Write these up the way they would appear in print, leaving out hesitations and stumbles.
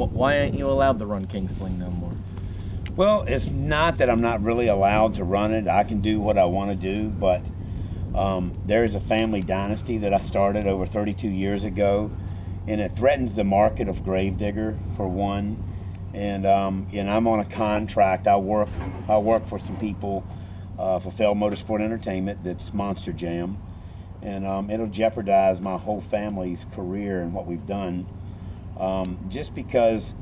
Why aren't you allowed to run Kingsling no more? Well, it's not that I'm not really allowed to run it. I can do what I want to do, but there is a family dynasty that I started over 32 years ago, and it threatens the market of gravedigger, for one. And I'm on a contract. I work for some people for Fail Motorsport Entertainment. That's Monster Jam, and it'll jeopardize my whole family's career and what we've done. Just because,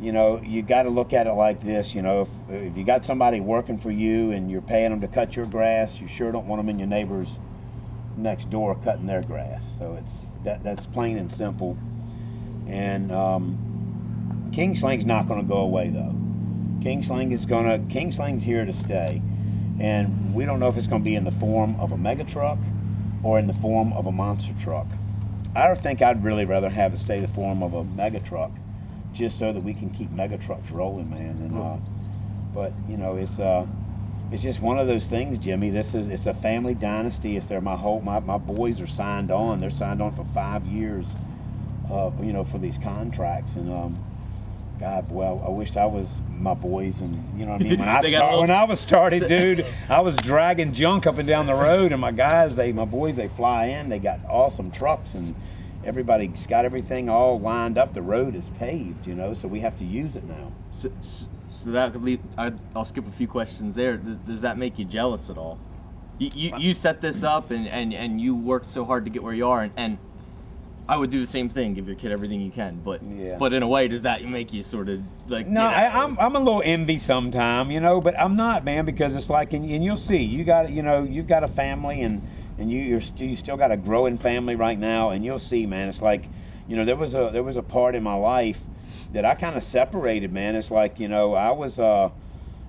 you got to look at it like this. If you got somebody working for you and you're paying them to cut your grass, you sure don't want them in your neighbor's next door cutting their grass. So that's plain and simple. And Kingsling's not going to go away though. Kingsling's here to stay, and we don't know if it's going to be in the form of a mega truck or in the form of a monster truck. I think I'd really rather have it stay the form of a mega truck, just so that we can keep mega trucks rolling, man. And but it's just one of those things, Jimmy. It's a family dynasty. My boys are signed on. They're signed on for 5 years, for these contracts. And God, well, I wished I was my boys. And you know what I mean. When I was started, dude, I was dragging junk up and down the road, and my boys, they fly in. They got awesome trucks, and everybody's got everything all lined up. The road is paved, so we have to use it now. So that could lead. I'll skip a few questions there. Does that make you jealous at all? You set this up and you worked so hard to get where you are, and I would do the same thing, give your kid everything you can, but in a way, does that make you sort of like? No, I'm a little envy sometime, but I'm not, man, because it's like, and you'll see, you've got a family, and you still got a growing family right now, and you'll see, man. It's like, there was a part in my life that I kind of separated, man. It's like, I was,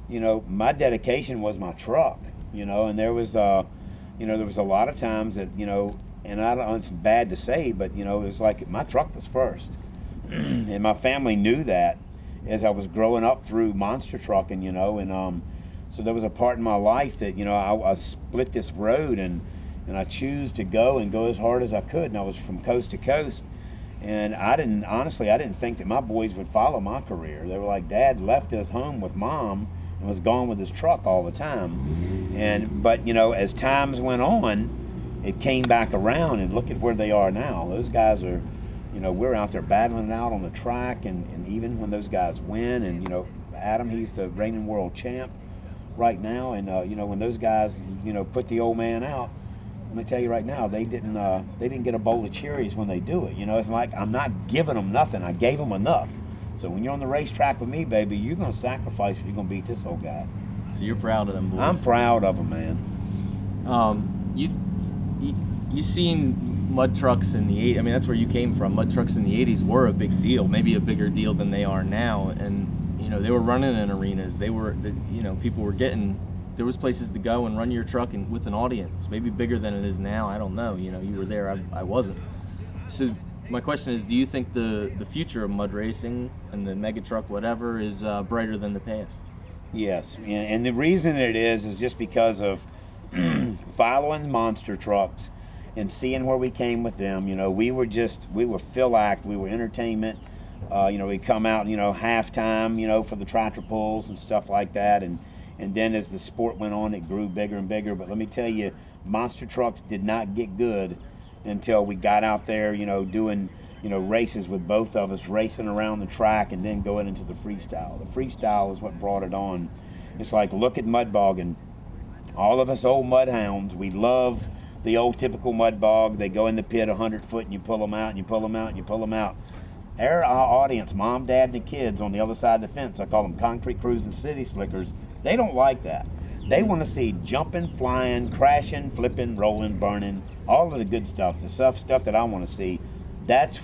my dedication was my truck, and there was a lot of times that, and it's bad to say, but it was like my truck was first, and my family knew that as I was growing up through monster trucking, and so there was a part in my life that I split this road, and I choose to go as hard as I could, and I was from coast to coast, and I didn't think that my boys would follow my career. They were like, Dad left us home with Mom and was gone with his truck all the time, but as times went on, it came back around, and look at where they are now. Those guys are, we're out there battling it out on the track, and even when those guys win, and Adam, he's the reigning world champ right now, and when those guys put the old man out, let me tell you right now, they didn't get a bowl of cherries when they do it. It's like, I'm not giving them nothing. I gave them enough. So when you're on the racetrack with me, baby, you're gonna sacrifice if you're gonna beat this old guy. So you're proud of them boys. I'm proud of them, man. You seen mud trucks in the 80s. I mean, that's where you came from. Mud trucks in the 80s were a big deal, maybe a bigger deal than they are now. And they were running in arenas. People were getting. There was places to go and run your truck with an audience, maybe bigger than it is now. I don't know. You were there. I wasn't. So my question is, do you think the future of mud racing and the mega truck, whatever, is brighter than the past? Yes, and the reason it is just because of following monster trucks and seeing where we came with them. We were fill act, we were entertainment. We'd come out, halftime, for the tractor pulls and stuff like that. And then as the sport went on, it grew bigger and bigger. But let me tell you, monster trucks did not get good until we got out there, doing, races with both of us, racing around the track and then going into the freestyle. The freestyle is what brought it on. It's like, look at mud bogging. All of us old mud hounds, we love the old typical mud bog. They go in the pit 100 foot and you pull them out and you pull them out and you pull them out. Our audience, mom, dad, and the kids on the other side of the fence, I call them concrete crews and city slickers, they don't like that. They want to see jumping, flying, crashing, flipping, rolling, burning, all of the good stuff, the stuff that I want to see. That's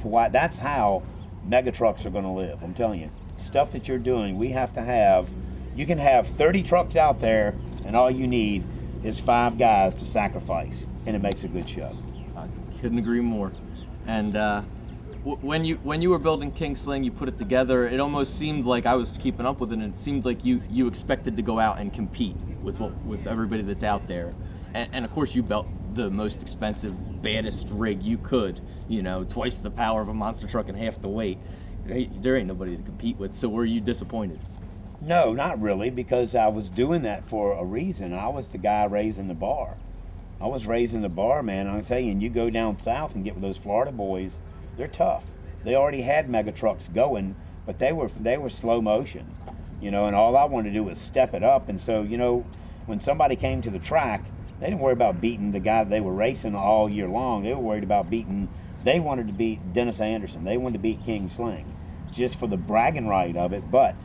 how mega trucks are going to live. I'm telling you, stuff that you're doing, we have to have. You can have 30 trucks out there, and all you need is 5 guys to sacrifice, and it makes a good show. I couldn't agree more. And when you were building Kingsling, you put it together, it almost seemed like, I was keeping up with it, and it seemed like you expected to go out and compete with everybody that's out there. And of course you built the most expensive, baddest rig you could, twice the power of a monster truck and half the weight. there ain't nobody to compete with. So were you disappointed? No, not really, because I was doing that for a reason. I was the guy raising the bar. I was raising the bar, man. I'm tell you, and you go down south and get with those Florida boys, they're tough. They already had mega trucks going, but they were slow motion, and all I wanted to do was step it up. And so, when somebody came to the track, they didn't worry about beating the guy they were racing all year long. They were worried about they wanted to beat Dennis Anderson. They wanted to beat Kingsling just for the bragging right of it. But,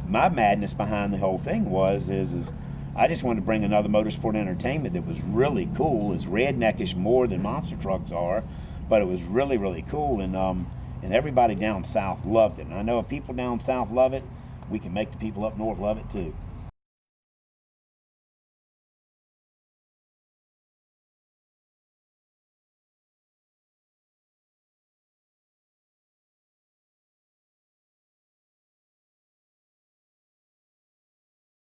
my madness behind the whole thing is I just wanted to bring another motorsport entertainment that was really cool. It's redneckish more than monster trucks are, but it was really, really cool. And everybody down south loved it. And I know if people down south love it, we can make the people up north love it too.